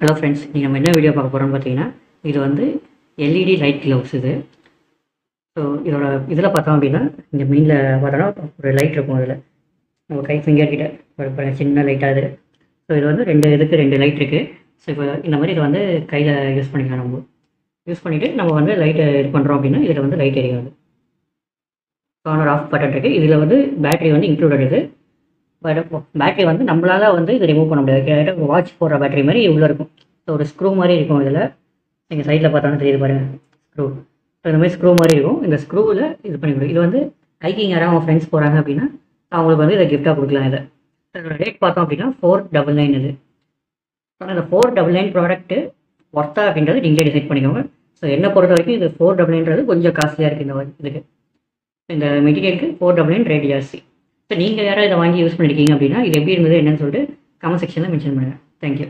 Hello friends, நீங்கள் நம்ம என்ன வீடியோ பார்க்க போகிறோம்னு பார்த்தீங்கன்னா, இது வந்து எல்இடி லைட் க்ளவுஸ் இது. ஸோ இதோட இதில் பார்த்தோம் அப்படின்னா, இந்த மீனில் பார்த்தோன்னா ஒரு லைட் இருக்கும். அதில் நம்ம கை ஃபிங்கர் கிட்ட ஒரு சின்ன லைட்டாக இது. ஸோ இது வந்து ரெண்டு லைட் இருக்குது. ஸோ இப்போ இந்த மாதிரி இதை வந்து கையில் யூஸ் பண்ணிக்கலாம். நம்ம யூஸ் பண்ணிவிட்டு நம்ம வந்து லைட்டை இது பண்ணுறோம் அப்படின்னா, இதில் வந்து லைட் எரியாது. ஆன் ஆர் ஆஃப் பட்டன் இருக்குது. இதில் வந்து பேட்டரி வந்து இன்க்ளூடட் இது. பட் பேட்டரி வந்து நம்மளால வந்து இது ரிமூவ் பண்ண முடியாது. கிட்டத்தட்ட வாட்ச் போடுற பேட்டரி மாதிரி உள்ளே இருக்கும். ஸோ ஒரு ஸ்க்ரூ மாதிரி இருக்கும். இதில் நீங்கள் சைடில் பார்த்தாலும் தெரியுது பாருங்கள், ஸ்க்ரூ. ஸோ இந்த மாதிரி ஸ்க்ரூ மாதிரி இருக்கும். இந்த ஸ்க்ரூவில் இது பண்ணிக்கணும். இது வந்து கைக்கு யாராவது அவங்க ஃப்ரெண்ட்ஸ் போகிறாங்க அப்படின்னா அவங்களுக்கு வந்து இதை கிஃப்டாக கொடுக்கலாம். இதை இதோட ரேட் பார்த்தோம் அப்படின்னா 499 இது. ஆனால் இந்த 499 ப்ராடக்ட்டு ஒர்த்தா அப்படின்றது நீங்களே டிசைட் பண்ணிக்கோங்க. ஸோ என்னை பொறுத்த வரைக்கும் இது 499ன்றது கொஞ்சம் காஸ்ட்லியாக இருக்குது. இதுக்கு இந்த மெட்டீரியலுக்கு 499 ரேட் ஜாஸ்தி. ஸோ நீங்கள் யாராவது இதை வாங்கி யூஸ் பண்ணியிருக்கீங்க அப்படின்னா இது எப்படி இருந்தது என்னன்னு சொல்லிட்டு கமெண்ட் செக்ஷனில் மென்ஷன் பண்ணுங்கள். தேங்க்யூ.